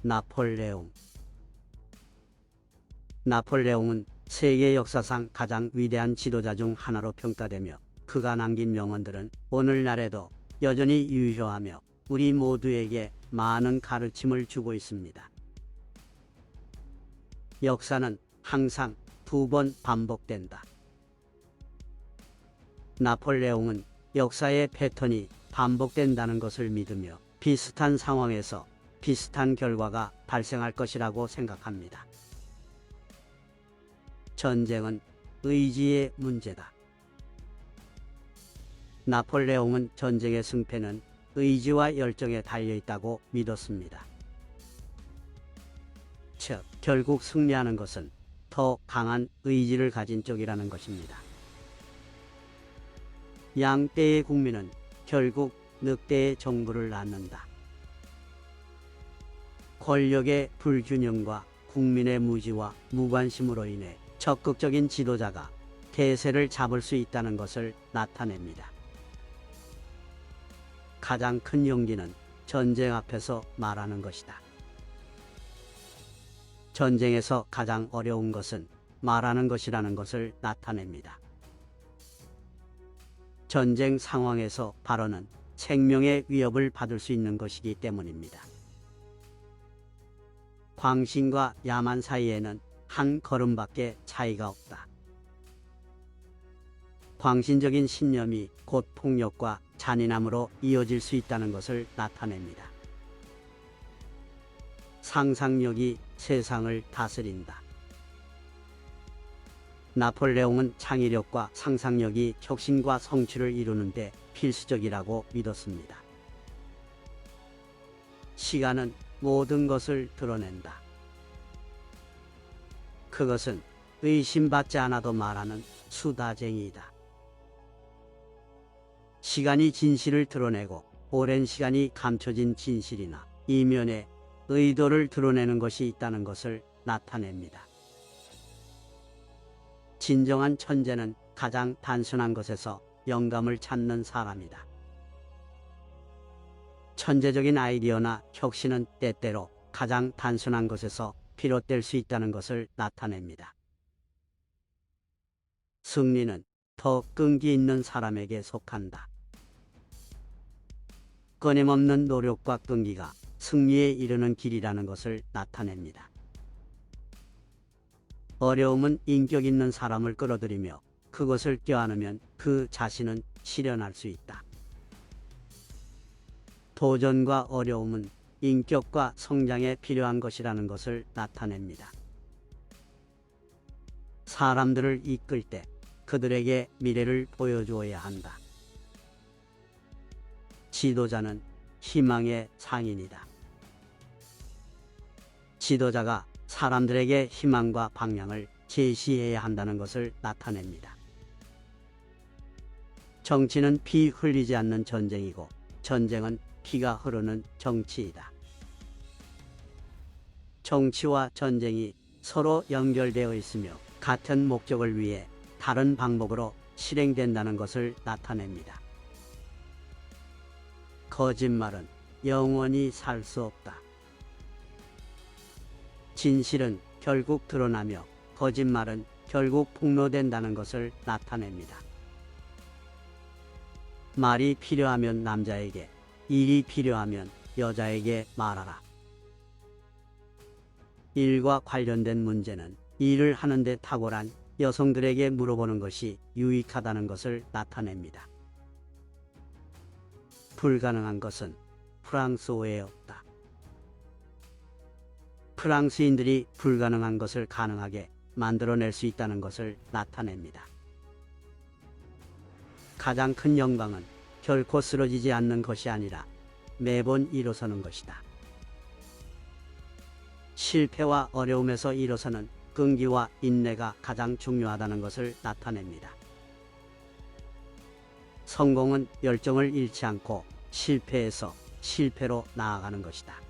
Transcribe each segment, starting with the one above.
나폴레옹. 나폴레옹은 세계 역사상 가장 위대한 지도자 중 하나로 평가되며 그가 남긴 명언들은 오늘날에도 여전히 유효하며 우리 모두에게 많은 가르침을 주고 있습니다. 역사는 항상 2번 반복된다. 나폴레옹은 역사의 패턴이 반복된다는 것을 믿으며 비슷한 상황에서 비슷한 결과가 발생할 것이라고 생각합니다. 전쟁은 의지의 문제다. 나폴레옹은 전쟁의 승패는 의지와 열정에 달려있다고 믿었습니다. 즉, 결국 승리하는 것은 더 강한 의지를 가진 쪽이라는 것입니다. 양떼의 국민은 결국 늑대의 정부를 낳는다. 권력의 불균형과 국민의 무지와 무관심으로 인해 적극적인 지도자가 대세를 잡을 수 있다는 것을 나타냅니다. 가장 큰 용기는 전쟁 앞에서 말하는 것이다. 전쟁에서 가장 어려운 것은 말하는 것이라는 것을 나타냅니다. 전쟁 상황에서 발언은 생명의 위협을 받을 수 있는 것이기 때문입니다. 광신과 야만 사이에는 한 걸음밖에 차이가 없다. 광신적인 신념이 곧 폭력과 잔인함으로 이어질 수 있다는 것을 나타냅니다. 상상력이 세상을 다스린다. 나폴레옹은 창의력과 상상력이 혁신과 성취를 이루는 데 필수적이라고 믿었습니다. 시간은 모든 것을 드러낸다. 그것은 의심받지 않아도 말하는 수다쟁이이다. 시간이 진실을 드러내고 오랜 시간이 감춰진 진실이나 이면에 의도를 드러내는 것이 있다는 것을 나타냅니다. 진정한 천재는 가장 단순한 것에서 영감을 찾는 사람이다. 천재적인 아이디어나 혁신은 때때로 가장 단순한 것에서 비롯될 수 있다는 것을 나타냅니다. 승리는 더 끈기 있는 사람에게 속한다. 끊임없는 노력과 끈기가 승리에 이르는 길이라는 것을 나타냅니다. 어려움은 인격 있는 사람을 끌어들이며 그것을 껴안으면 그 자신은 실현할 수 있다. 도전과 어려움은 인격과 성장에 필요한 것이라는 것을 나타냅니다. 사람들을 이끌 때 그들에게 미래를 보여주어야 한다. 지도자는 희망의 상인이다. 지도자가 사람들에게 희망과 방향을 제시해야 한다는 것을 나타냅니다. 정치는 피 흘리지 않는 전쟁이고 전쟁은 피가 흐르는 정치이다. 정치와 전쟁이 서로 연결되어 있으며 같은 목적을 위해 다른 방법으로 실행된다는 것을 나타냅니다. 거짓말은 영원히 살 수 없다. 진실은 결국 드러나며 거짓말은 결국 폭로된다는 것을 나타냅니다. 말이 필요하면 남자에게, 일이 필요하면 여자에게 말하라. 일과 관련된 문제는 일을 하는데 탁월한 여성들에게 물어보는 것이 유익하다는 것을 나타냅니다. 불가능한 것은 프랑스어에 없다. 프랑스인들이 불가능한 것을 가능하게 만들어낼 수 있다는 것을 나타냅니다. 가장 큰 영광은 결코 쓰러지지 않는 것이 아니라 매번 일어서는 것이다. 실패와 어려움에서 일어서는 끈기와 인내가 가장 중요하다는 것을 나타냅니다. 성공은 열정을 잃지 않고 실패에서 실패로 나아가는 것이다.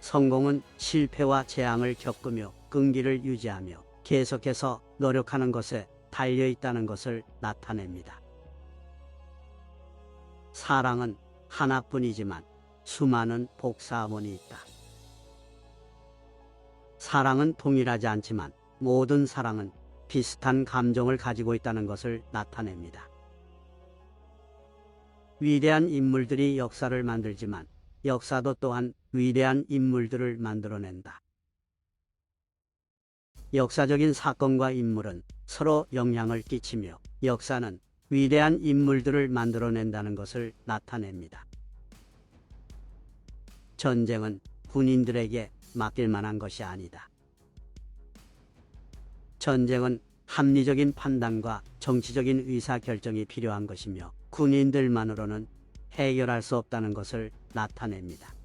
성공은 실패와 재앙을 겪으며 끈기를 유지하며 계속해서 노력하는 것에 달려있다는 것을 나타냅니다. 사랑은 하나뿐이지만 수많은 복사본이 있다. 사랑은 동일하지 않지만 모든 사랑은 비슷한 감정을 가지고 있다는 것을 나타냅니다. 위대한 인물들이 역사를 만들지만 역사도 또한 위대한 인물들을 만들어낸다. 역사적인 사건과 인물은 서로 영향을 끼치며 역사는 위대한 인물들을 만들어낸다는 것을 나타냅니다. 전쟁은 군인들에게 맡길 만한 것이 아니다. 전쟁은 합리적인 판단과 정치적인 의사결정이 필요한 것이며 군인들만으로는 해결할 수 없다는 것을 나타냅니다.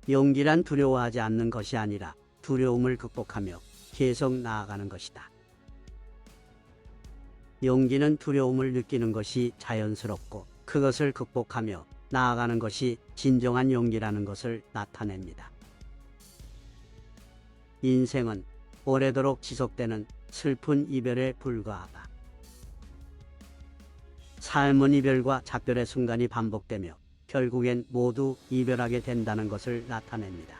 용기란 두려워하지 않는 것이 아니라 두려움을 극복하며 계속 나아가는 것이다. 용기는 두려움을 느끼는 것이 자연스럽고 그것을 극복하며 나아가는 것이 진정한 용기라는 것을 나타냅니다. 인생은 오래도록 지속되는 슬픈 이별에 불과하다. 삶은 이별과 작별의 순간이 반복되며 결국엔 모두 이별하게 된다는 것을 나타냅니다.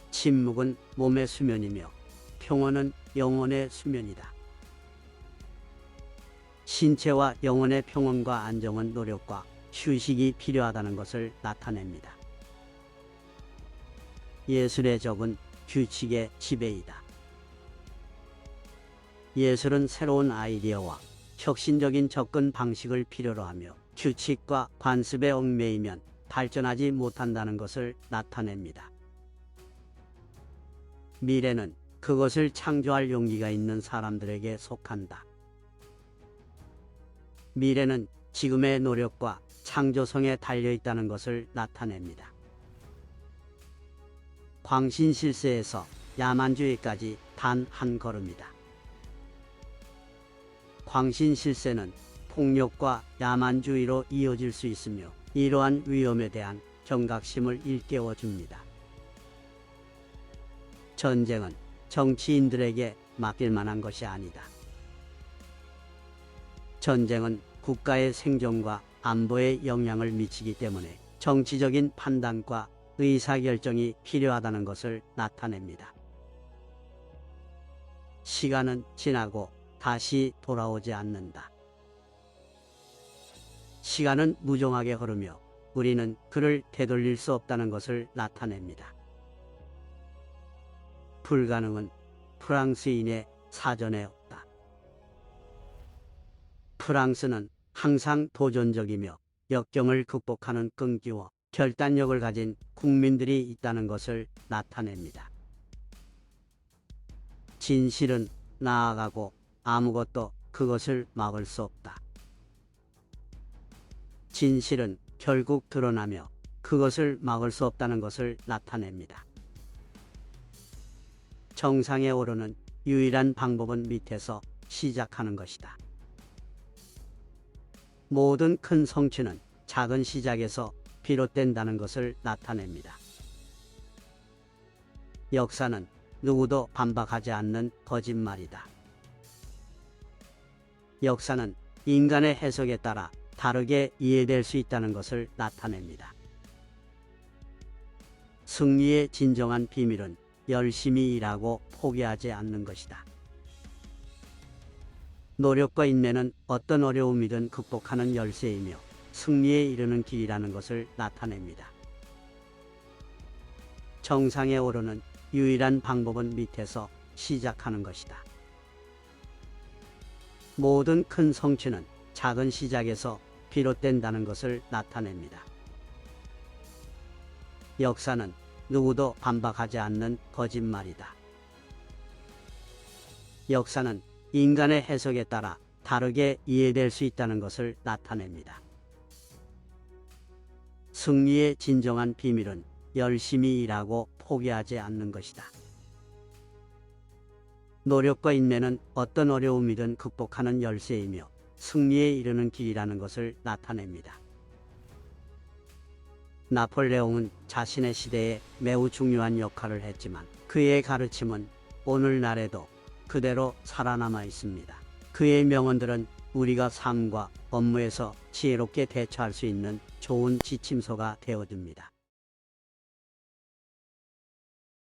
침묵은 몸의 수면이며 평온은 영혼의 수면이다. 신체와 영혼의 평온과 안정은 노력과 휴식이 필요하다는 것을 나타냅니다. 예술의 적은 규칙의 지배이다. 예술은 새로운 아이디어와 혁신적인 접근 방식을 필요로 하며 규칙과 관습에 얽매이면 발전하지 못한다는 것을 나타냅니다. 미래는 그것을 창조할 용기가 있는 사람들에게 속한다. 미래는 지금의 노력과 창조성에 달려있다는 것을 나타냅니다. 광신실세에서 야만주의까지 단 한 걸음이다. 광신실세는 폭력과 야만주의로 이어질 수 있으며 이러한 위험에 대한 경각심을 일깨워줍니다. 전쟁은 정치인들에게 맡길 만한 것이 아니다. 전쟁은 국가의 생존과 안보에 영향을 미치기 때문에 정치적인 판단과 의사결정이 필요하다는 것을 나타냅니다. 시간은 지나고 다시 돌아오지 않는다. 시간은 무정하게 흐르며 우리는 그를 되돌릴 수 없다는 것을 나타냅니다. 불가능은 프랑스인의 사전에 없다. 프랑스는 항상 도전적이며 역경을 극복하는 끈기와 결단력을 가진 국민들이 있다는 것을 나타냅니다. 진실은 나아가고 아무것도 그것을 막을 수 없다. 진실은 결국 드러나며 그것을 막을 수 없다는 것을 나타냅니다. 정상에 오르는 유일한 방법은 밑에서 시작하는 것이다. 모든 큰 성취는 작은 시작에서 비롯된다는 것을 나타냅니다. 역사는 누구도 반박하지 않는 거짓말이다. 역사는 인간의 해석에 따라 다르게 이해될 수 있다는 것을 나타냅니다. 승리의 진정한 비밀은 열심히 일하고 포기하지 않는 것이다. 노력과 인내는 어떤 어려움이든 극복하는 열쇠이며 승리에 이르는 길이라는 것을 나타냅니다. 정상에 오르는 유일한 방법은 밑에서 시작하는 것이다. 모든 큰 성취는 작은 시작에서 비롯된다는 것을 나타냅니다. 역사는 누구도 반박하지 않는 거짓말이다. 역사는 인간의 해석에 따라 다르게 이해될 수 있다는 것을 나타냅니다. 승리의 진정한 비밀은 열심히 일하고 포기하지 않는 것이다. 노력과 인내는 어떤 어려움이든 극복하는 열쇠이며 승리에 이르는 길이라는 것을 나타냅니다. 나폴레옹은 자신의 시대에 매우 중요한 역할을 했지만 그의 가르침은 오늘날에도 그대로 살아남아 있습니다. 그의 명언들은 우리가 삶과 업무에서 지혜롭게 대처할 수 있는 좋은 지침서가 되어줍니다.